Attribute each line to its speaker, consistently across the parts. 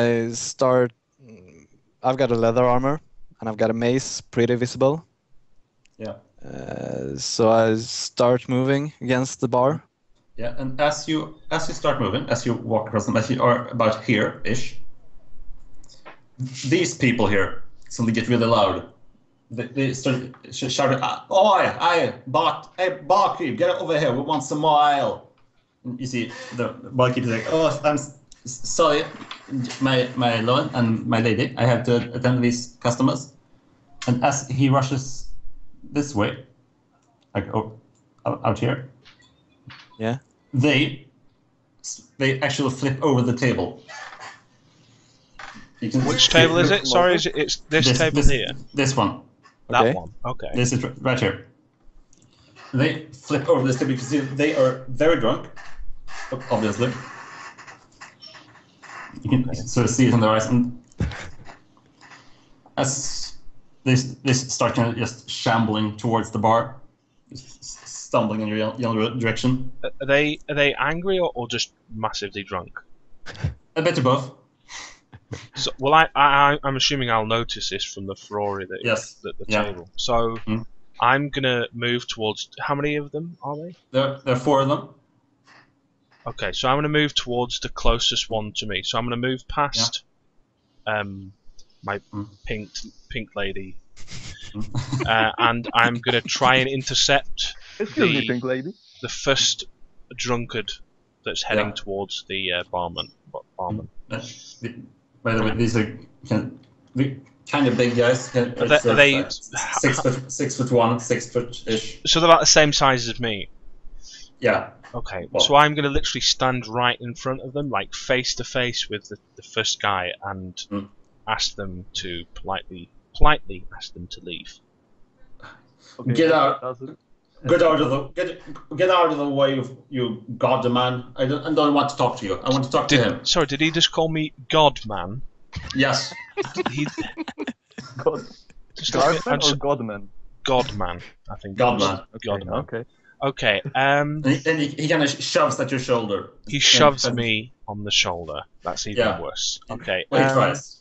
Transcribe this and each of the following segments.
Speaker 1: I start. I've got a leather armor, and I've got a mace, pretty visible.
Speaker 2: Yeah.
Speaker 1: So I start moving against the bar.
Speaker 2: Yeah, and as you start moving, as you walk across them, as you are about here-ish, these people here suddenly get really loud. They start shouting, "Oi, hey, barkeep, get over here, we want some more ale." And you see the barkeep is like, "Oh, I'm sorry, my lord and my lady, I have to attend these customers." And as he rushes this way, like out here,
Speaker 1: Yeah.
Speaker 2: they actually flip over the table.
Speaker 3: Which table is it? Sorry, it's this table here?
Speaker 2: This one.
Speaker 1: Okay.
Speaker 3: That one, okay.
Speaker 2: This is right here. They flip over this table because they are very drunk, obviously. You can sort of see it on their eyes. And as they start kind of just shambling towards the bar, stumbling in your direction.
Speaker 3: Are they angry or just massively drunk?
Speaker 2: A bit of both.
Speaker 3: So, well, I'm assuming I'll notice this from the Ferrari that
Speaker 2: Yes.
Speaker 3: at the table. So I'm gonna move towards. How many of them are they?
Speaker 2: There are 4 of them.
Speaker 3: Okay, so I'm gonna move towards the closest one to me. So I'm gonna move past my pink lady, and I'm gonna try and intercept
Speaker 4: pink lady.
Speaker 3: the first drunkard that's heading towards the barman.
Speaker 2: By the way, these are kind of big guys.
Speaker 3: Are they
Speaker 2: 6'1", 6'ish.
Speaker 3: So they're about the same size as me.
Speaker 2: Yeah.
Speaker 3: Okay. Well, so I'm gonna literally stand right in front of them, like face to face with the first guy, and ask them to politely ask them to leave.
Speaker 4: Okay,
Speaker 2: Get out! Get out of the way, you god man! I don't want to talk to you. I want to talk to him.
Speaker 3: Sorry, did he just call me God Man?
Speaker 2: Yes.
Speaker 4: God. Godman or Godman?
Speaker 3: Godman, I think.
Speaker 2: Godman.
Speaker 3: Godman.
Speaker 4: Okay.
Speaker 3: Okay.
Speaker 2: And he kind of shoves at your shoulder.
Speaker 3: He shoves me on the shoulder. That's even worse. Okay.
Speaker 2: Well, he tries.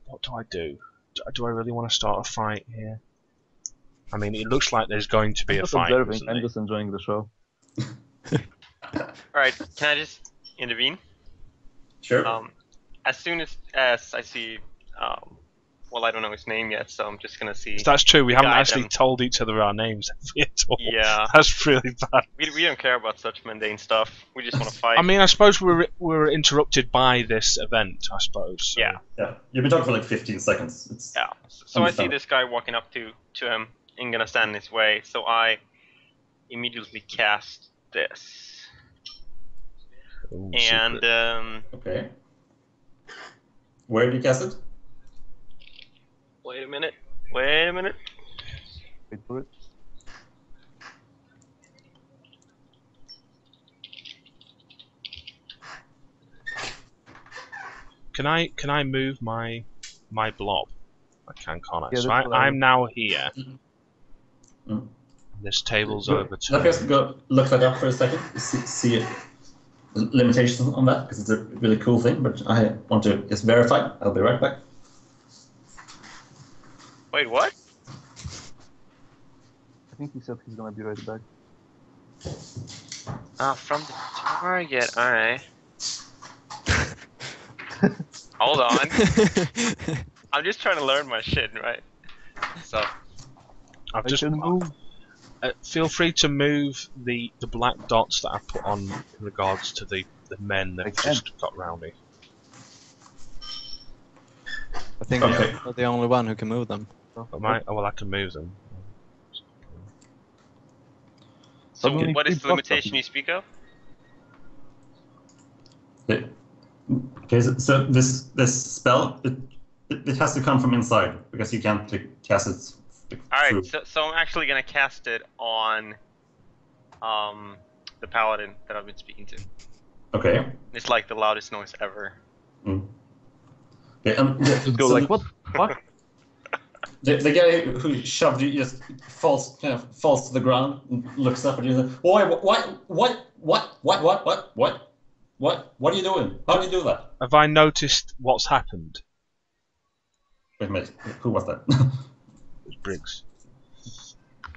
Speaker 3: What do I do? Do I really want to start a fight here? I mean, it looks like there's going to be a fight.
Speaker 4: I'm just enjoying the show.
Speaker 5: Alright, can I just intervene?
Speaker 2: Sure.
Speaker 5: As soon as I see, well, I don't know his name yet, so I'm just gonna see.
Speaker 3: That's true. We haven't actually told each other our names at all.
Speaker 5: Yeah.
Speaker 3: That's really bad.
Speaker 5: We don't care about such mundane stuff. We just want to fight.
Speaker 3: I mean, I suppose we're interrupted by this event. I suppose. So.
Speaker 5: Yeah.
Speaker 2: Yeah. You've been talking for like 15 seconds. It's
Speaker 5: So I see this guy walking up to him and gonna stand in his way. So I immediately cast this.
Speaker 3: Ooh,
Speaker 5: and
Speaker 2: okay. Where did you cast it?
Speaker 5: Wait a minute. Wait
Speaker 4: for it.
Speaker 3: Can I move my blob? I can't I?
Speaker 4: Yeah,
Speaker 3: so I'm now here. This table's over to.
Speaker 2: Let me go look that up for a second. See limitations on that, because it's a really cool thing. But I want to just verify. I'll be right back.
Speaker 5: Wait, what?
Speaker 4: I think he said he's gonna be right back.
Speaker 5: From the target. All right. Hold on. I'm just trying to learn my shit, right? So.
Speaker 3: I've just moved. Feel free to move the black dots that I put on in regards to the men that just got rowdy.
Speaker 1: I think you're not the only one who can move them.
Speaker 3: Well, I can move them.
Speaker 5: So what is the limitation you speak of?
Speaker 2: Okay, so this spell it has to come from inside, because you can't cast it.
Speaker 5: Alright, so I'm actually gonna cast it on the paladin that I've been speaking to.
Speaker 2: Okay.
Speaker 5: It's like the loudest noise ever.
Speaker 2: Okay,
Speaker 4: just go like, what? Fuck?
Speaker 2: The guy who shoved you just falls to the ground and looks up at you and says, "What? What? What are you doing? How do you do that?
Speaker 3: Have I noticed what's happened?
Speaker 2: Wait a minute. Who was that?
Speaker 3: It's Briggs.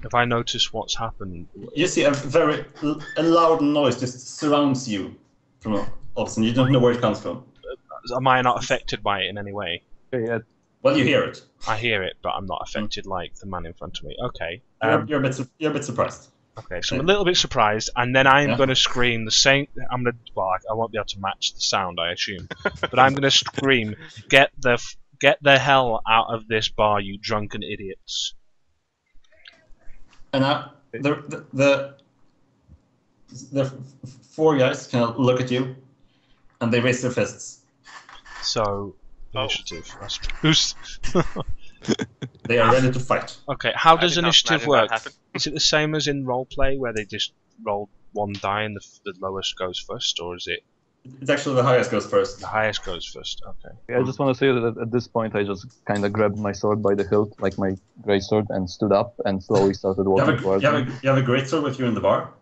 Speaker 3: Have I noticed what's happened?
Speaker 2: You see a loud noise just surrounds you from all of a sudden. You don't know where it comes from.
Speaker 3: Am I not affected by it in any way?
Speaker 4: Okay, yeah.
Speaker 2: Well, you hear it.
Speaker 3: I hear it, but I'm not affected like the man in front of me. Okay.
Speaker 2: You're a bit surprised.
Speaker 3: Okay, so I'm a little bit surprised, and then I'm
Speaker 2: Yeah.
Speaker 3: going to scream the same. I'm going to. Well, I won't be able to match the sound, I assume, but I'm going to scream, "Get the hell out of this bar, you drunken idiots!"
Speaker 2: And now the four guys kind of look at you, and they raise their fists.
Speaker 3: So initiative. That's who's.
Speaker 2: They are ready to fight.
Speaker 3: Okay, how
Speaker 5: I
Speaker 3: does
Speaker 5: did not
Speaker 3: initiative
Speaker 5: imagine
Speaker 3: work?
Speaker 5: that happened.
Speaker 3: Is it the same as in roleplay, where they just roll one die and the lowest goes first, or is it
Speaker 2: It's actually the highest goes first.
Speaker 3: the highest goes first? Okay.
Speaker 4: I just want to say that at this point I just kind of grabbed my sword by the hilt, like my great sword, and stood up and slowly started
Speaker 2: You
Speaker 4: walking
Speaker 2: have
Speaker 4: towards them.
Speaker 2: you have a great sword with you in the bar.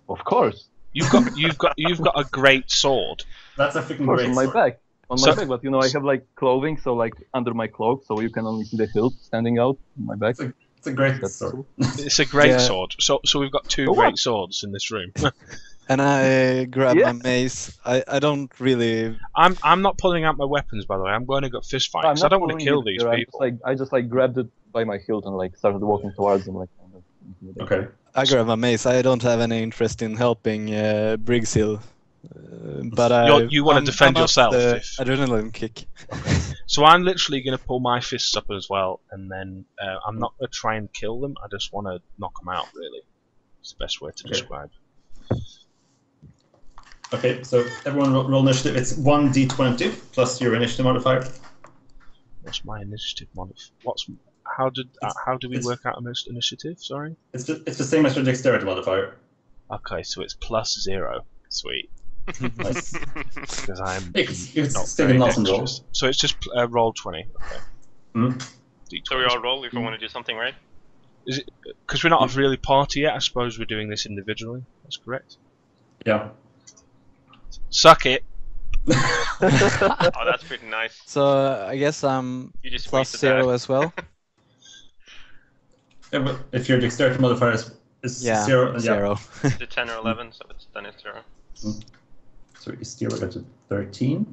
Speaker 4: Of course,
Speaker 3: You've got a great sword.
Speaker 2: That's a
Speaker 4: of
Speaker 2: freaking
Speaker 4: course,
Speaker 2: great
Speaker 4: on my
Speaker 2: sword.
Speaker 4: back. On
Speaker 3: So-
Speaker 4: my back, but you know, I have like clothing, so like under my cloak, so you can only see the hilt standing out on my back.
Speaker 2: It's a great
Speaker 4: That's
Speaker 2: sword.
Speaker 3: It's a great
Speaker 1: Yeah.
Speaker 3: sword. So we've got two
Speaker 4: Oh, what?
Speaker 3: great swords in this room.
Speaker 1: And I grab
Speaker 4: Yeah.
Speaker 1: my mace. I don't really.
Speaker 3: I'm not pulling out my weapons, by the way. I'm going to go fist fight
Speaker 4: I'm
Speaker 3: because I
Speaker 4: not
Speaker 3: don't want to
Speaker 4: pulling
Speaker 3: kill
Speaker 4: it
Speaker 3: these
Speaker 4: here,
Speaker 3: people.
Speaker 4: I just grabbed it by my hilt and like started walking towards them, like kind of intimidating.
Speaker 2: Okay.
Speaker 1: I grab my mace. I don't have any interest in helping Briggs Hill. But
Speaker 3: You wanna defend
Speaker 1: I'm up
Speaker 3: yourself
Speaker 1: the
Speaker 3: if-
Speaker 1: adrenaline kick.
Speaker 3: So I'm literally going to pull my fists up as well, and then I'm not going to try and kill them. I just want to knock them out. Really, it's the best way to
Speaker 2: Okay.
Speaker 3: describe.
Speaker 2: Okay. So everyone roll initiative. It's 1d20 plus your initiative modifier.
Speaker 3: What's my initiative How do we
Speaker 2: it's-
Speaker 3: work out initiative? Sorry.
Speaker 2: It's the same as your dexterity modifier.
Speaker 3: Okay, so it's +0. Sweet,
Speaker 2: Nice.
Speaker 3: because I'm
Speaker 2: It's
Speaker 3: not
Speaker 2: still
Speaker 3: very
Speaker 2: an awesome roll.
Speaker 3: dexterous. So it's just roll 20. Okay.
Speaker 2: Mhm.
Speaker 3: D20.
Speaker 5: So we all roll if we want to do something, right?
Speaker 3: Is it because we're not a really party yet? I suppose we're doing this individually. That's correct.
Speaker 2: Yeah.
Speaker 3: Suck it.
Speaker 5: Oh, that's pretty nice.
Speaker 1: So I guess I'm
Speaker 5: You just
Speaker 1: plus
Speaker 5: wasted
Speaker 1: 0
Speaker 5: that.
Speaker 1: as well.
Speaker 2: Yeah, but if your dexterity modifier is
Speaker 1: Yeah,
Speaker 2: 0, then
Speaker 1: 0.
Speaker 5: The 10 or 11, so then it's 0.
Speaker 2: So you still got to 13,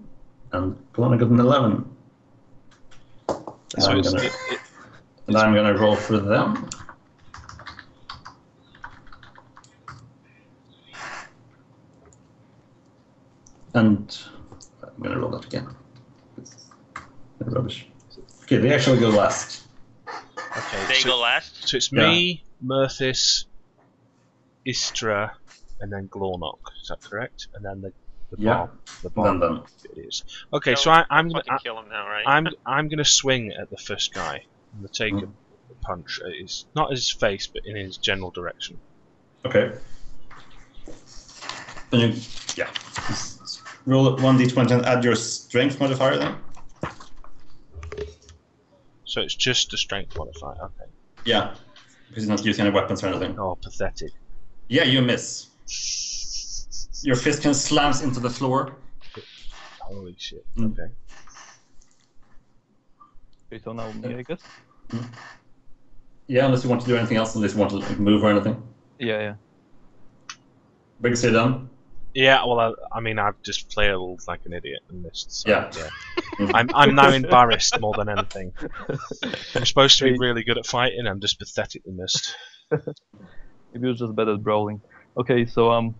Speaker 2: and Kelowna got an 11.
Speaker 3: So
Speaker 2: I'm
Speaker 3: it's,
Speaker 2: gonna-
Speaker 3: it,
Speaker 2: And I'm gonna roll for them. And I'm gonna roll that again. It's rubbish. Okay, they actually go last.
Speaker 3: okay.
Speaker 5: They
Speaker 3: so,
Speaker 5: go last.
Speaker 3: so it's
Speaker 2: Yeah.
Speaker 3: me, Murthis, Istra, and then Glornock. Is that correct? And then the
Speaker 2: Yeah.
Speaker 3: bar. The bar.
Speaker 2: Then.
Speaker 3: It is. Okay,
Speaker 5: No,
Speaker 3: so I'm
Speaker 5: fucking
Speaker 3: gonna
Speaker 5: kill him now, right?
Speaker 3: I'm gonna swing at the first guy. I'm gonna take a punch at his, not his face, but in his general direction.
Speaker 2: Okay. Then you, yeah. Just roll 1d20 and add your strength modifier then.
Speaker 3: So it's just a strength modifier. Okay.
Speaker 2: Yeah. Because you're not using any weapons or anything.
Speaker 3: Oh, pathetic.
Speaker 2: Yeah, you miss. Your fist can slams into the floor.
Speaker 3: Holy shit.
Speaker 2: Mm.
Speaker 3: Okay.
Speaker 4: Okay, so now me, I guess.
Speaker 2: Yeah, unless you want to do anything else, unless you want to like, move or anything.
Speaker 4: Yeah.
Speaker 2: Big say done.
Speaker 3: Yeah, well, I mean, I've just flailed like an idiot and missed. So,
Speaker 2: Yeah.
Speaker 3: I'm now embarrassed more than anything. I'm supposed to be really good at fighting. I'm just pathetically missed.
Speaker 4: Maybe you're just bad at brawling. Okay, so I'm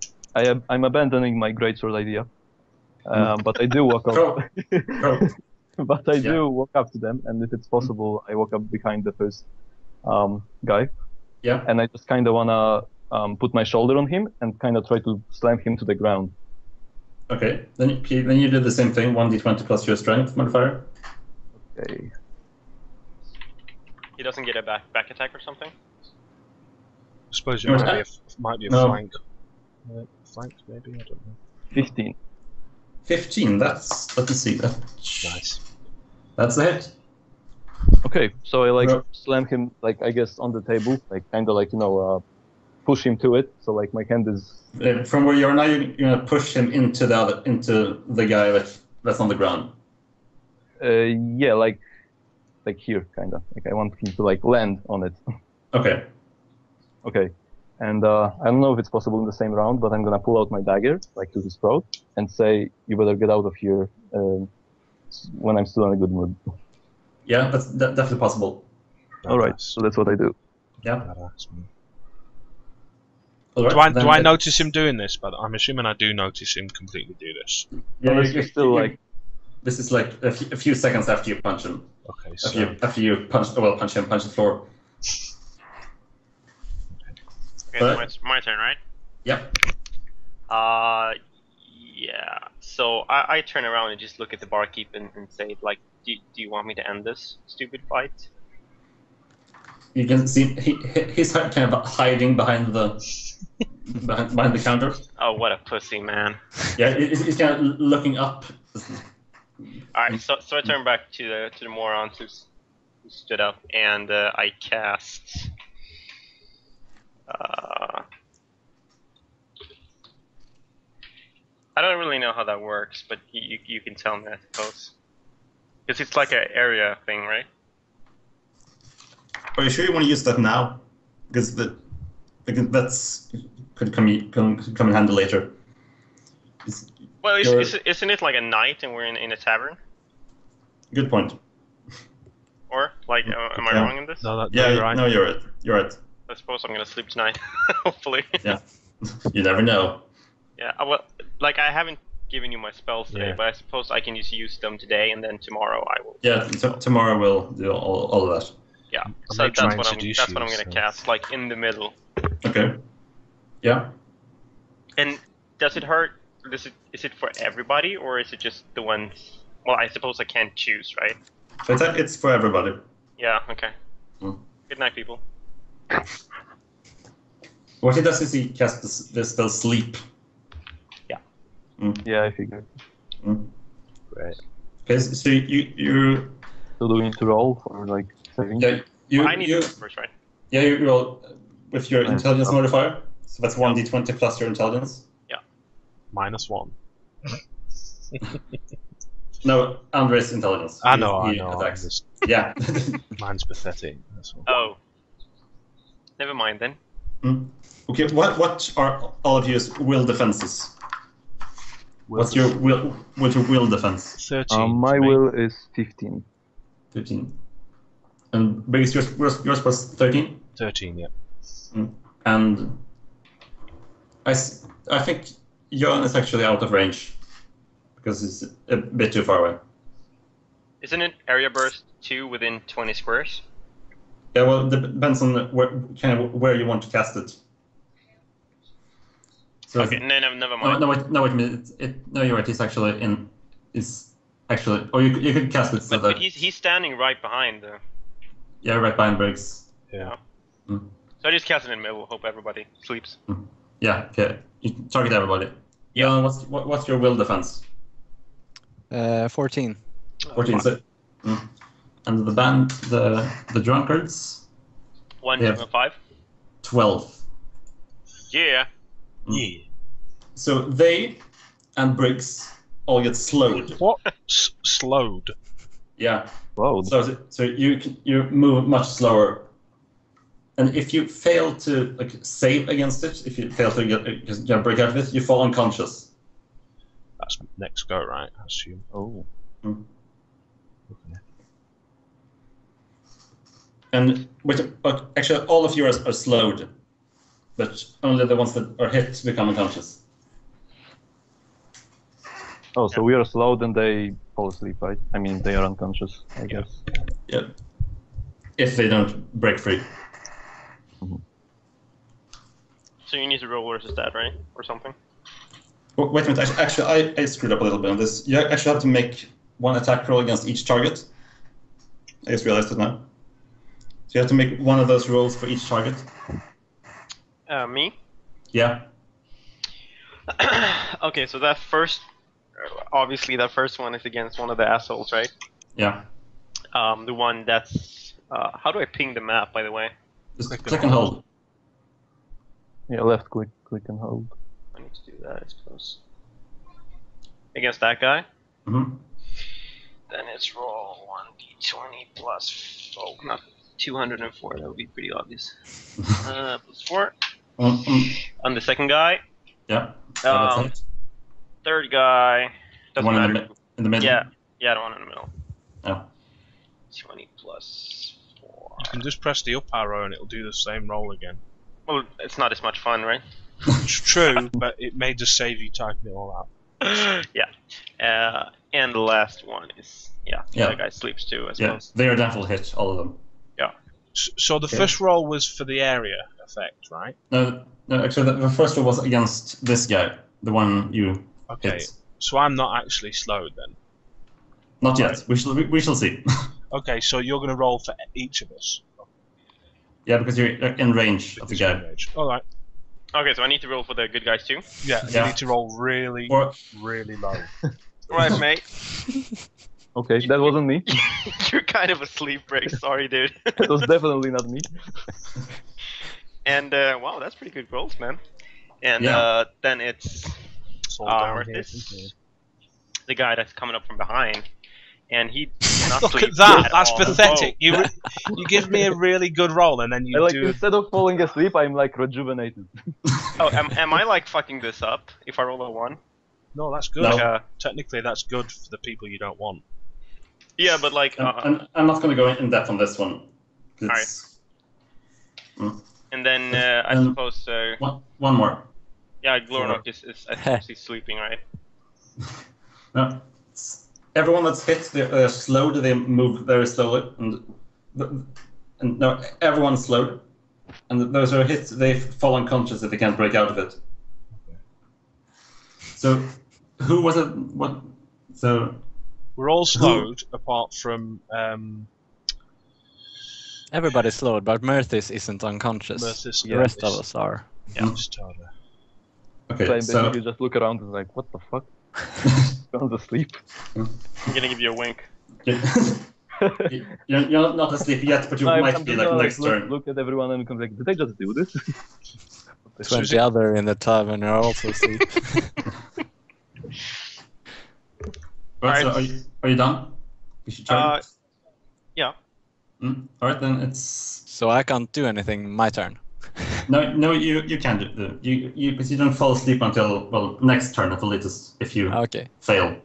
Speaker 4: abandoning my greatsword idea, but I do walk
Speaker 2: Go.
Speaker 4: up.
Speaker 2: Go.
Speaker 4: But I
Speaker 2: Yeah.
Speaker 4: do walk up to them, and if it's possible, I walk up behind the first guy,
Speaker 2: Yeah.
Speaker 4: and I just kind of wanna put my shoulder on him and kind of try to slam him to the ground.
Speaker 2: Okay. Then you do the same thing. 1d20 plus your strength modifier.
Speaker 4: Okay.
Speaker 5: He doesn't get a back attack or something?
Speaker 3: I suppose it
Speaker 2: No,
Speaker 3: might be a
Speaker 2: no.
Speaker 3: flank. Flank, maybe, I don't know.
Speaker 4: 15.
Speaker 2: 15. That's. Let me see.
Speaker 3: Nice.
Speaker 2: That's a hit.
Speaker 4: Okay, so I
Speaker 2: No.
Speaker 4: slam him I guess on the table, kind of push him to it. So like my hand is.
Speaker 2: From where you are now, you're gonna push him into the guy that's on the ground.
Speaker 4: Yeah, like here, kind of. Like I want him to like land on it.
Speaker 2: Okay.
Speaker 4: Okay. And I don't know if it's possible in the same round, but I'm gonna pull out my dagger, like to his throat, and say, "You better get out of here." When I'm still in a good mood.
Speaker 2: Yeah, that's definitely possible.
Speaker 4: All right, so that's what I do.
Speaker 2: Yeah.
Speaker 3: Badass, man.
Speaker 2: All right,
Speaker 3: Do I notice him doing this? But I'm assuming I do notice him completely do this.
Speaker 2: Yeah,
Speaker 4: Unless you're still like.
Speaker 2: This is like a few seconds after you punch him.
Speaker 3: Okay, so
Speaker 2: After you punch the floor.
Speaker 5: Okay, so it's my turn, right?
Speaker 2: Yep.
Speaker 5: Yeah. So I turn around and just look at the barkeep and say, like, do you want me to end this stupid fight?
Speaker 2: You can see he's kind of hiding behind the behind the counter.
Speaker 5: Oh, what a pussy, man.
Speaker 2: Yeah, he's kind of looking up.
Speaker 5: Alright, so I turn back to the morons who stood up, and I cast. I don't really know how that works, but you can tell me, I suppose. Because it's like an area thing, right?
Speaker 2: Are you sure you want to use that now? Because that's could come in handy later.
Speaker 5: Well, isn't it like a night and we're in a tavern?
Speaker 2: Good point.
Speaker 5: Or like, am I
Speaker 2: Yeah.
Speaker 5: wrong in this?
Speaker 3: no,
Speaker 2: Yeah,
Speaker 3: you're right.
Speaker 2: no, you're right. You're right.
Speaker 5: I suppose I'm gonna sleep tonight, hopefully.
Speaker 2: Yeah. You never know.
Speaker 5: Yeah. Well, like I haven't given you my spells today,
Speaker 3: Yeah.
Speaker 5: but I suppose I can just use them today, and then tomorrow I will.
Speaker 2: Yeah, tomorrow we'll do all of that.
Speaker 5: Yeah.
Speaker 3: I
Speaker 5: So
Speaker 3: may try
Speaker 5: that's
Speaker 3: and
Speaker 5: what
Speaker 3: seduce
Speaker 5: I'm
Speaker 3: you,
Speaker 5: gonna
Speaker 3: so-
Speaker 5: cast, like in the middle.
Speaker 2: Okay. Yeah.
Speaker 5: And does it hurt? Is it for everybody, or is it just the ones? Well, I suppose I can't choose, right?
Speaker 2: So it's for everybody.
Speaker 5: Yeah. Okay.
Speaker 2: Mm.
Speaker 5: Good night, people.
Speaker 2: What he does is he casts the spell sleep.
Speaker 4: Yeah, I figured.
Speaker 3: Great.
Speaker 2: Okay, so you
Speaker 4: So do we need to roll for like saving?
Speaker 2: yeah you
Speaker 5: I need
Speaker 2: you
Speaker 5: to go first, right?
Speaker 2: yeah you roll with your
Speaker 4: Nice.
Speaker 2: intelligence modifier. So that's 1d20 plus your intelligence.
Speaker 3: -1.
Speaker 2: No, Andres' intelligence.
Speaker 3: I know.
Speaker 2: He
Speaker 3: I'm
Speaker 2: attacks.
Speaker 3: just-
Speaker 2: Yeah.
Speaker 3: mine's pathetic. That's all.
Speaker 5: Oh. Never mind then.
Speaker 2: Okay. What are all of your will what's your will defense?
Speaker 3: 13.
Speaker 4: My
Speaker 3: for me.
Speaker 4: will is 15.
Speaker 2: 15. And biggest yours was 13.
Speaker 3: 13. Yeah.
Speaker 2: And I think Jan is actually out of range because it's a bit too far away.
Speaker 5: Isn't it area burst 2 within 20 squares?
Speaker 2: Yeah, well, it depends on where you want to cast it. So
Speaker 5: Okay, never
Speaker 2: no,
Speaker 5: mind.
Speaker 2: wait a minute. No, you're right. He's actually in. Or you could cast it so
Speaker 5: But
Speaker 2: that
Speaker 5: he's standing right behind.
Speaker 2: yeah, right behind Briggs.
Speaker 3: Yeah.
Speaker 5: So I just cast it in the middle. Hope everybody sleeps.
Speaker 2: Yeah, okay. You target everybody.
Speaker 5: Yeah.
Speaker 2: Jan, what's your will defense?
Speaker 1: 14.
Speaker 2: 14. So, and the drunkards
Speaker 5: 1,
Speaker 2: Yeah.
Speaker 5: 2, and 5.
Speaker 2: 12.
Speaker 5: Yeah.
Speaker 3: Yeah.
Speaker 2: So they and Briggs all get slowed.
Speaker 3: What? Slowed.
Speaker 2: Yeah.
Speaker 4: Wow.
Speaker 2: So you move much slower. And if you fail to save against it, if you fail to get break out of it, you fall unconscious.
Speaker 3: That's next go, right? I assume.
Speaker 4: Oh.
Speaker 3: Okay.
Speaker 2: And actually, all of you are slowed, but only the ones that are hit become unconscious.
Speaker 4: Oh, so we are slowed and they fall asleep, right? I mean, they are unconscious, I guess.
Speaker 2: Yeah. If they don't break free.
Speaker 5: So you need to roll versus that, right? Or something?
Speaker 2: Wait a minute. Actually, I screwed up a little bit on this. You actually have to make one attack roll against each target. I just realized it now. So you have to make one of those rolls for each target.
Speaker 5: Me?
Speaker 2: Yeah.
Speaker 5: Okay, so that first... Obviously, that first one is against one of the assholes, right?
Speaker 2: Yeah.
Speaker 5: The one that's... how do I ping the map, by the way?
Speaker 2: Just click and hold.
Speaker 4: Yeah, left click and hold.
Speaker 5: I need to do that, I suppose. Against that guy?
Speaker 2: Mm-hmm.
Speaker 5: Then it's roll 1d20 plus. Oh, not 204. That would be pretty obvious. Plus 4. On the second guy.
Speaker 2: Yeah. That's it.
Speaker 5: Third guy.
Speaker 2: The
Speaker 5: Doesn't
Speaker 2: one
Speaker 5: matter.
Speaker 2: in the middle.
Speaker 5: Yeah, the one in the middle.
Speaker 2: Oh.
Speaker 5: 20 plus 4.
Speaker 3: You can just press the up arrow and it'll do the same roll again.
Speaker 5: Well, it's not as much fun, right?
Speaker 3: It's true, but it may just save you typing it all out.
Speaker 5: Yeah. And the last one is the other guy sleeps too, I suppose.
Speaker 2: They are dental hit, all of them.
Speaker 5: Yeah.
Speaker 3: So the first roll was for the area effect, right?
Speaker 2: No, actually, the first one was against this guy, the one you hit.
Speaker 3: So I'm not actually slowed then.
Speaker 2: Not yet. We shall see.
Speaker 3: Okay, so you're going to roll for each of us.
Speaker 2: Yeah, because you're in range of the guy.
Speaker 3: All right.
Speaker 5: Okay, so I need to roll for the good guys too?
Speaker 3: Yeah, you need to roll really low.
Speaker 5: Right, mate.
Speaker 4: Okay, that wasn't me.
Speaker 5: You're kind of a sleep break. Sorry, dude.
Speaker 4: That was definitely not me.
Speaker 5: And wow, that's pretty good rolls, man. And then it's Marthis, the guy that's coming up from behind, and he not
Speaker 3: Look
Speaker 5: sleep
Speaker 3: at that.
Speaker 5: at
Speaker 3: That's
Speaker 5: all.
Speaker 3: pathetic. You give me a really good roll and then you do.
Speaker 4: Instead of falling asleep, I'm like rejuvenated.
Speaker 5: Oh, am I like fucking this up if I roll a 1?
Speaker 3: No, that's good.
Speaker 2: No.
Speaker 3: Technically, that's good for the people you don't want.
Speaker 5: Yeah, but like.
Speaker 2: I'm not going to go in depth on this one.
Speaker 5: Alright. And then I suppose.
Speaker 2: One more.
Speaker 5: Yeah, Glornock is I suppose he's sleeping, right?
Speaker 2: No. Everyone that's hit, they're slowed. They move very slowly, and no, everyone's slowed. And those who are hit, they fall unconscious if they can't break out of it. So, who was it? What? So.
Speaker 3: We're all slowed apart from.
Speaker 1: Everybody's slowed, but Merthis isn't unconscious. The rest of us are.
Speaker 3: Yeah.
Speaker 2: Okay,
Speaker 4: so you just look around and like, what the fuck? Gone to sleep.
Speaker 5: I'm gonna give you a wink.
Speaker 2: You're not asleep yet, but you might be like next turn.
Speaker 4: Look at everyone and come like, did I just do this?
Speaker 1: 20 other in the tavern are also asleep.
Speaker 2: Right, so are you done? You should try.
Speaker 5: Yeah.
Speaker 2: Alright, then it's.
Speaker 1: So I can't do anything my turn.
Speaker 2: No, you can do. Because you don't fall asleep until next turn at the latest if you fail.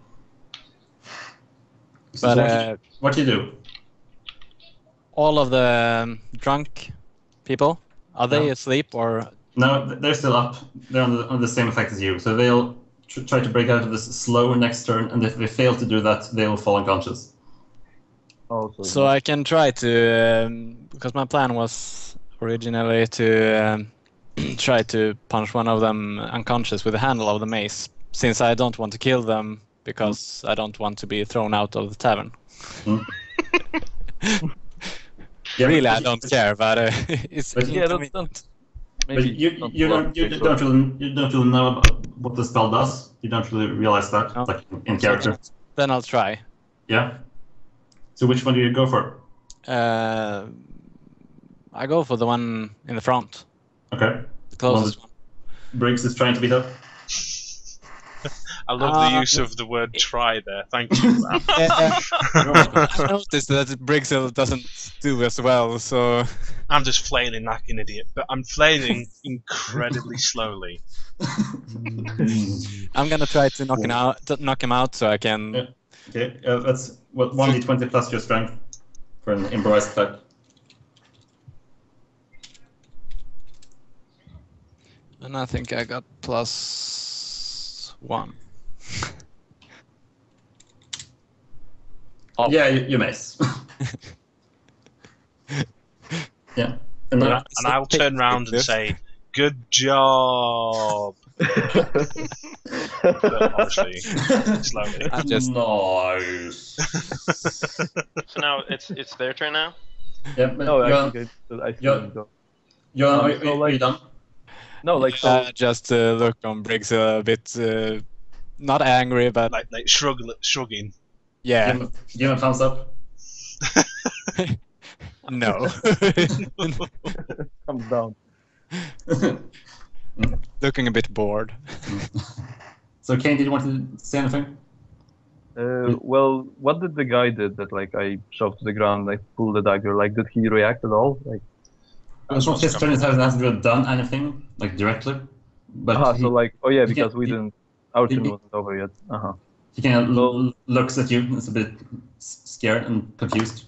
Speaker 2: So
Speaker 1: But
Speaker 2: what do you do?
Speaker 1: All of the drunk people, are they asleep or?
Speaker 2: No, they're still up. They're on the same effect as you. So they'll try to break out of this slow next turn, and if they fail to do that, they will fall unconscious.
Speaker 1: So I can try to, because my plan was originally to try to punch one of them unconscious with the handle of the mace, since I don't want to kill them, because I don't want to be thrown out of the tavern. Really, I don't care, but it's inconvenient.
Speaker 2: But you don't really know about what the spell does. You don't really realize that, like in character.
Speaker 1: Then I'll try.
Speaker 2: Yeah. So which one do you go for?
Speaker 1: I go for the one in the front.
Speaker 2: Okay.
Speaker 1: The closest one.
Speaker 2: Briggs is trying to beat up.
Speaker 3: I love the use of the word "try" there. Thank you.
Speaker 1: I noticed that Briggs doesn't do as well, so
Speaker 3: I'm just flailing like an idiot, but I'm flailing incredibly slowly.
Speaker 1: I'm gonna try to knock him out, so I can.
Speaker 2: Yeah. Okay, that's 1d20 plus your strength for an improvised attack.
Speaker 1: And I think I got +1.
Speaker 2: Oh. Yeah, you miss. Yeah.
Speaker 3: And I'll turn around and say, "Good job." But obviously, slowly.
Speaker 1: I'm just
Speaker 2: nice.
Speaker 5: So now it's their turn now.
Speaker 2: Yeah, but
Speaker 4: No,
Speaker 2: are you done?
Speaker 4: No, like
Speaker 1: just look on Briggs a bit, not angry, but
Speaker 3: like shrugging.
Speaker 1: Yeah.
Speaker 2: Give him a thumbs up.
Speaker 1: No.
Speaker 4: Comes down.
Speaker 1: looking a bit bored.
Speaker 2: So, Kane, did you want to say anything?
Speaker 4: Well, what did the guy did that like I shoved to the ground, like pulled the dagger? Like, did he react at all? Like,
Speaker 2: It's not his turn. He hasn't really done anything like directly. But
Speaker 4: so like, oh yeah, because
Speaker 2: he
Speaker 4: our turn wasn't over yet.
Speaker 2: He kind of looks at you. It's a bit scared and confused.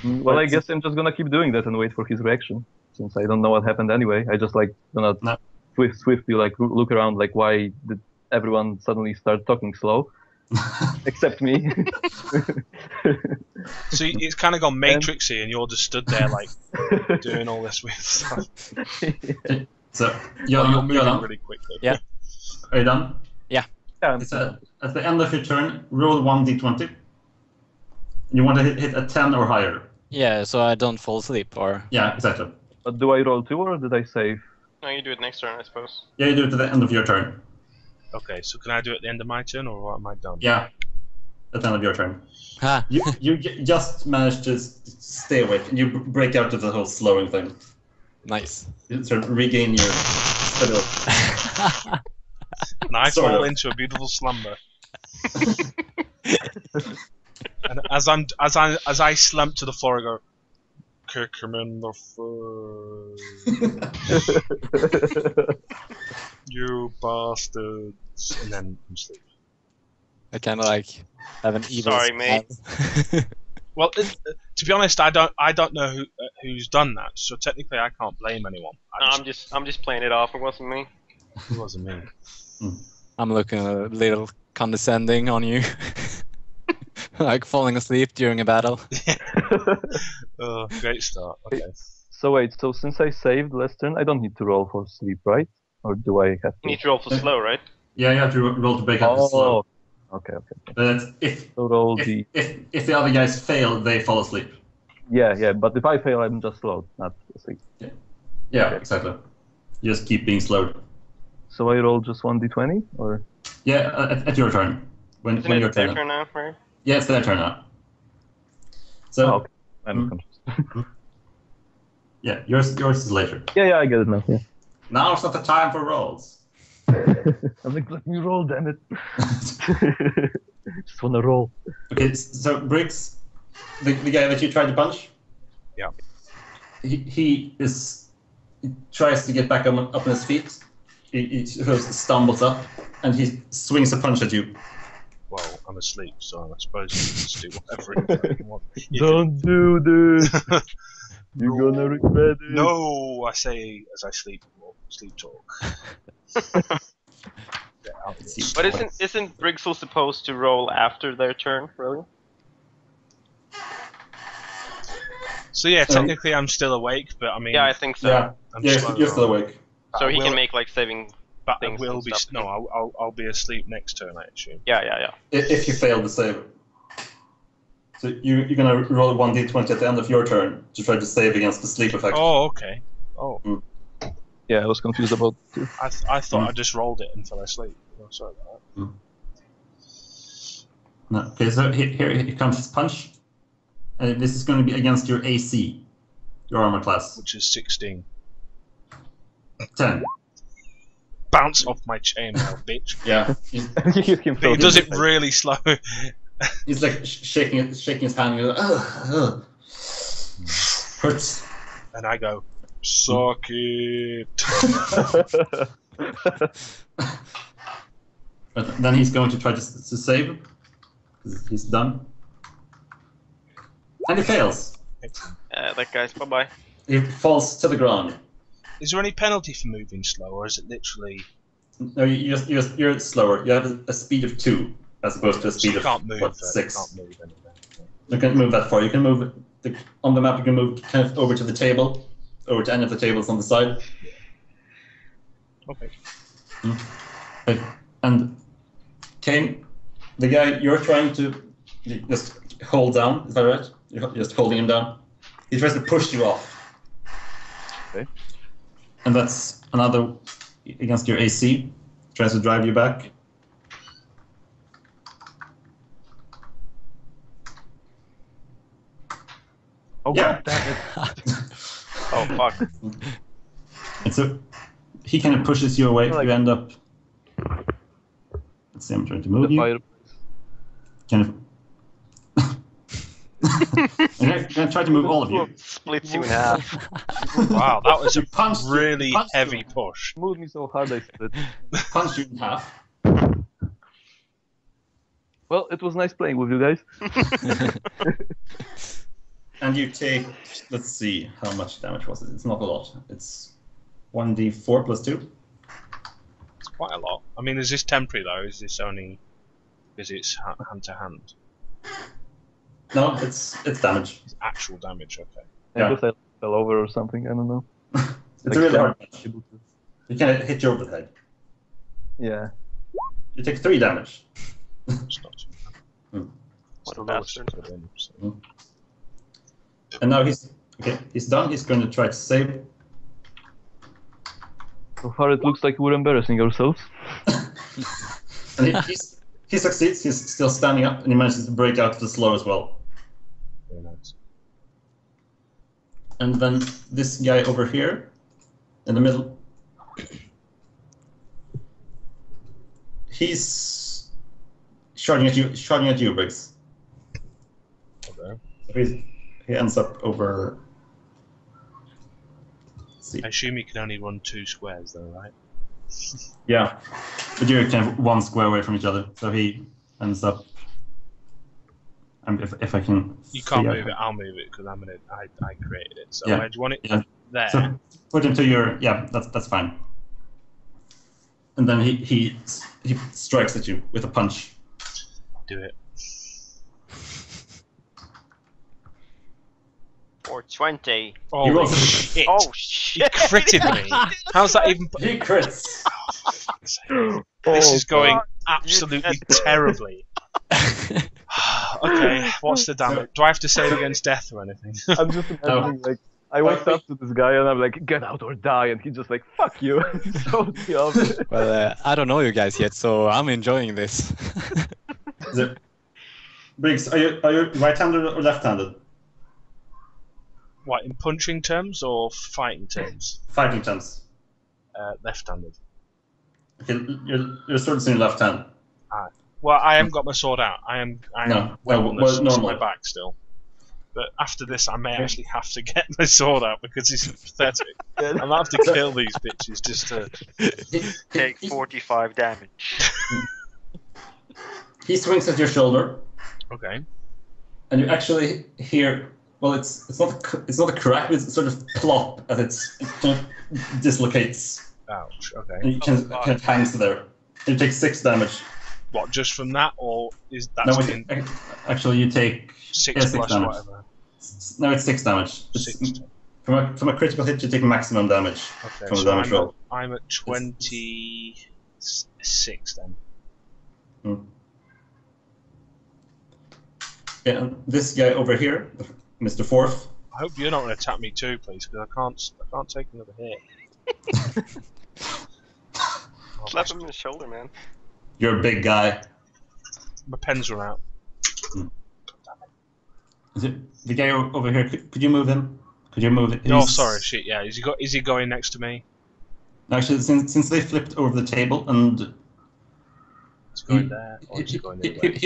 Speaker 4: Well, I guess I'm just gonna keep doing that and wait for his reaction, since I don't know what happened anyway. I just like gonna swiftly like look around, like why did everyone suddenly start talking slow, except me.
Speaker 3: So it's kind of gone Matrixy, and you're just stood there like doing all this weird stuff.
Speaker 2: So
Speaker 3: you're moving really quickly.
Speaker 1: Yeah.
Speaker 2: Are you done?
Speaker 1: Yeah.
Speaker 2: It's at the end of your turn, roll 1d20. You want to hit a 10 or higher.
Speaker 1: Yeah, so I don't fall asleep, or...
Speaker 2: Yeah, exactly.
Speaker 4: But do I roll 2 or did I save?
Speaker 5: No, you do it next turn, I suppose.
Speaker 2: Yeah, you do it at the end of your turn.
Speaker 3: Okay, so can I do it at the end of my turn, or am I done?
Speaker 2: Yeah, at the end of your turn.
Speaker 1: Ha!
Speaker 2: You just managed to stay awake, and you break out of the whole slowing thing.
Speaker 1: Nice.
Speaker 2: You sort of regain your stability.
Speaker 3: And I fall into a beautiful slumber. And as I slump to the floor, I go, kick him in the foot. You bastards. And then I'm asleep.
Speaker 1: I kind of like have an evil.
Speaker 5: Sorry, mate.
Speaker 3: Well, to be honest, I don't know who's done that, so technically I can't blame anyone.
Speaker 5: I'm just playing it off. It wasn't me.
Speaker 3: It wasn't me.
Speaker 1: I'm looking a little condescending on you. Like falling asleep during a battle.
Speaker 3: Oh, great start. Okay.
Speaker 4: So wait, so since I saved last turn, I don't need to roll for sleep, right? Or do I have to?
Speaker 5: You need to roll for slow, right?
Speaker 2: Yeah, you have to roll to break up the slow.
Speaker 4: Okay.
Speaker 2: But if the other guys fail, they fall asleep.
Speaker 4: Yeah, but if I fail, I'm just slowed, not asleep.
Speaker 2: Yeah, exactly. You just keep being slowed.
Speaker 4: So I roll just 1d20, or?
Speaker 2: Yeah, at your turn. When your turn.
Speaker 5: Their turn now, right?
Speaker 2: Yeah, it's their turn now. So.
Speaker 4: Okay. I'm confused.
Speaker 2: Yeah, yours is later.
Speaker 4: Yeah, I get it now. Yeah.
Speaker 2: Now's not the time for rolls.
Speaker 4: I'm like, let me roll, damn it. Just wanna roll.
Speaker 2: Okay, so Briggs, the guy that you tried to punch.
Speaker 3: Yeah.
Speaker 2: He tries to get back up on his feet. He stumbles up and he swings a punch at you.
Speaker 3: Well, I'm asleep, so I suppose you can just do whatever you want.
Speaker 4: Don't do this. You're gonna regret it.
Speaker 3: No, I say as I sleep talk.
Speaker 5: But isn't Briggsel supposed to roll after their turn, really?
Speaker 3: So yeah, technically I'm still awake, but I mean...
Speaker 5: Yeah, I think so.
Speaker 2: Yeah, you're still awake.
Speaker 5: So he can make like saving
Speaker 3: but
Speaker 5: things
Speaker 3: I will
Speaker 5: and
Speaker 3: be...
Speaker 5: stuff.
Speaker 3: No, I'll be asleep next turn, I assume.
Speaker 5: Yeah.
Speaker 2: If you fail the save. So you're gonna roll 1d20 at the end of your turn to try to save against the sleep effect.
Speaker 3: Oh, okay. Oh.
Speaker 4: Yeah, I was confused about it too.
Speaker 3: I thought I just rolled it and fell asleep. Oh, sorry about that.
Speaker 2: No, okay, so here comes his punch. And this is going to be against your AC, your armor class.
Speaker 3: Which is 16.
Speaker 2: 10.
Speaker 3: Bounce off my chainmail, bitch.
Speaker 2: Yeah.
Speaker 3: He does it really slow.
Speaker 2: He's like shaking his hand. And goes, hurts.
Speaker 3: And I go, suck it.
Speaker 2: But then he's going to try to save. He's done. And he fails.
Speaker 5: That guy's bye-bye.
Speaker 2: He falls to the ground.
Speaker 3: Is there any penalty for moving slow, or is it literally...
Speaker 2: No, you're slower. You have a speed of 2, as opposed to a speed
Speaker 3: so
Speaker 2: of 6.
Speaker 3: Can't move anywhere.
Speaker 2: You can't move that far. You can move... on the map, you can move kind of over to the table, over to any of the tables on the side.
Speaker 3: Okay.
Speaker 2: Okay. And Kane, the guy you're trying to just hold down, is that right? You're just holding him down. He tries to push you off.
Speaker 4: Okay.
Speaker 2: And that's another against your AC. Tries to drive you back.
Speaker 4: Oh,
Speaker 2: Yeah.
Speaker 4: God damn it.
Speaker 5: Oh, fuck.
Speaker 2: And so he kind of pushes you away.
Speaker 4: Like,
Speaker 2: you end up. Let's see. I'm trying to move you. Kind of. I'm gonna try to move all of you.
Speaker 5: Splits you in half.
Speaker 3: Wow, that was a really
Speaker 2: punched
Speaker 3: heavy
Speaker 2: you.
Speaker 3: push.
Speaker 4: Moved me so hard I split.
Speaker 2: Punch you in half.
Speaker 4: Well, it was nice playing with you guys.
Speaker 2: And you take. Let's see, how much damage was it? It's not a lot. It's 1d4 plus 2.
Speaker 3: It's quite a lot. I mean, is this temporary though? Is this only? Is it hand to hand?
Speaker 2: No, it's damage.
Speaker 3: It's actual damage. Okay.
Speaker 4: I guess I fell over or something. I don't know.
Speaker 2: It's a really hard punch. You kind of hit you over the head.
Speaker 4: Yeah.
Speaker 2: You take 3 damage.
Speaker 3: It's not too bad.
Speaker 5: What a bastard.
Speaker 2: And now he's done. He's going to try to save.
Speaker 4: So far, it looks like we're embarrassing ourselves.
Speaker 2: And he succeeds. He's still standing up, and he manages to break out of the slow as well.
Speaker 3: Very nice.
Speaker 2: And then this guy over here, in the middle, he's charging at you, Briggs.
Speaker 3: Okay.
Speaker 2: So he ends up over. Let's see.
Speaker 3: I assume you can only run 2 squares though, right?
Speaker 2: Yeah, but you're kind of 1 square away from each other, so he ends up. If I can.
Speaker 3: You can't move it. I'll move it because I created it. So
Speaker 2: Yeah.
Speaker 3: where do you want it?
Speaker 2: Yeah.
Speaker 3: There.
Speaker 2: So put him to your. Yeah, that's fine. And then he strikes at you with a punch.
Speaker 3: Do it.
Speaker 5: 420.
Speaker 3: Oh
Speaker 2: rolls a-
Speaker 3: shit!
Speaker 5: Oh
Speaker 3: He
Speaker 5: shit!
Speaker 3: critted me. How's that even?
Speaker 2: He crits.
Speaker 3: This is going
Speaker 5: God.
Speaker 3: absolutely terribly. Okay, what's the damage? Do I have to save against death or anything?
Speaker 4: I'm just imagining, like, I walked up to this guy and I'm like, get out or die, and he's just like, fuck you. So the opposite.
Speaker 1: Well, I don't know you guys yet, so I'm enjoying this.
Speaker 2: Briggs, are you right-handed or left-handed?
Speaker 3: What, in punching terms or fighting terms?
Speaker 2: Fighting terms.
Speaker 3: Left-handed.
Speaker 2: Okay, your sword's in your left hand.
Speaker 3: Well, I haven't got my sword out. I am weaponless to my
Speaker 2: normal.
Speaker 3: back still. But after this, I may actually have to get my sword out because it's pathetic. I'm gonna have to kill these bitches just to
Speaker 5: Take 45 damage.
Speaker 2: He swings at your shoulder,
Speaker 3: Okay.
Speaker 2: and you actually hear. Well, it's not a crack, but it's sort of plop as it kind of dislocates,
Speaker 3: Ouch.
Speaker 2: and
Speaker 3: Okay.
Speaker 2: you kind of hangs there. You take 6 damage.
Speaker 3: What? Just from that, or is that
Speaker 2: No, actually, you take
Speaker 3: 6 plus
Speaker 2: damage.
Speaker 3: whatever?
Speaker 2: No, it's 6 damage.
Speaker 3: 6.
Speaker 2: From a critical hit, you take maximum damage
Speaker 3: Okay.
Speaker 2: from the
Speaker 3: So
Speaker 2: damage roll.
Speaker 3: I'm at 26 then.
Speaker 2: Yeah, and this guy over here, Mr. Fourth.
Speaker 3: I hope you're not going to attack me too, please, because I can't take another hit.
Speaker 5: Slap him in the shoulder, man.
Speaker 2: You're a big guy.
Speaker 3: My pen's run out.
Speaker 2: Is it the guy over here? Could you move him? Could you move it?
Speaker 3: Oh, sorry, shit. Yeah, is he going next to me?
Speaker 2: Actually, since they flipped over the table and
Speaker 3: He's going there, or is he going the other way?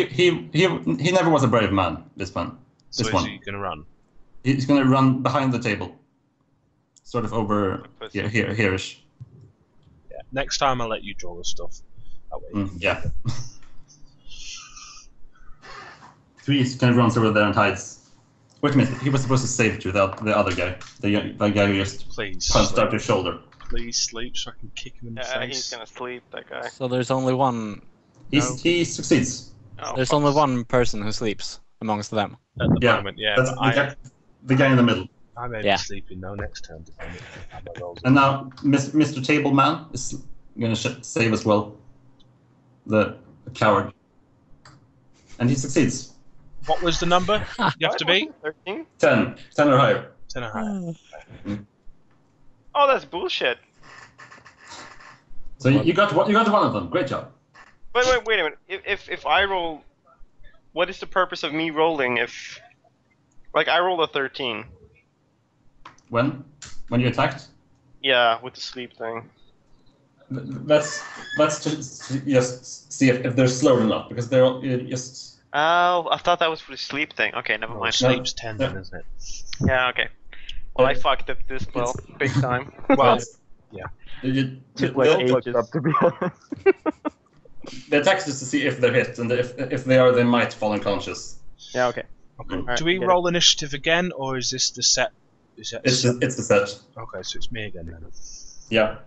Speaker 2: he never was a brave man. This one.
Speaker 3: So is he going to run?
Speaker 2: He's going to run behind the table, sort of over here-ish.
Speaker 3: Yeah. Next time I'll let you draw the stuff. That way.
Speaker 2: Yeah. So he kind of runs over there and hides. Wait a minute, he was supposed to save you, the other guy. The guy who just
Speaker 3: Please.
Speaker 2: punched out your shoulder.
Speaker 3: Please sleep so I can kick him in the face.
Speaker 5: He's gonna sleep, that guy.
Speaker 1: So there's only one.
Speaker 2: He succeeds.
Speaker 5: Oh,
Speaker 1: There's only one person who sleeps amongst them.
Speaker 3: At the moment, yeah.
Speaker 2: That's
Speaker 3: But
Speaker 2: the guy in the middle.
Speaker 3: I may be sleeping though next turn. Depending on how my rolls are.
Speaker 2: And now Mr. Tableman is going to save as well. The coward. And he succeeds.
Speaker 3: What was the number you have to beat?
Speaker 5: 13?
Speaker 2: 10 or higher.
Speaker 3: 10 or higher.
Speaker 5: Oh, that's bullshit.
Speaker 2: So you got one of them. Great job.
Speaker 5: Wait a minute. If I roll, what is the purpose of me rolling if, like, I rolled a 13?
Speaker 2: When you attacked?
Speaker 5: Yeah, with the sleep thing.
Speaker 2: Let's just see if they're slowed enough, because they're just...
Speaker 5: Oh, I thought that was for the sleep thing. Okay, never mind.
Speaker 3: Sleep's 10 then, isn't it?
Speaker 5: Yeah, okay. Well, I fucked up this spell big time.
Speaker 3: Well, yeah.
Speaker 4: Took like ages. Up, to be honest.
Speaker 2: The attack is just to see if they're hit, and if they are, they might fall unconscious.
Speaker 5: Yeah, okay.
Speaker 3: Right, do we roll initiative again, or is this the set?
Speaker 2: It's the set.
Speaker 3: Okay, so it's me again then.
Speaker 2: Yeah.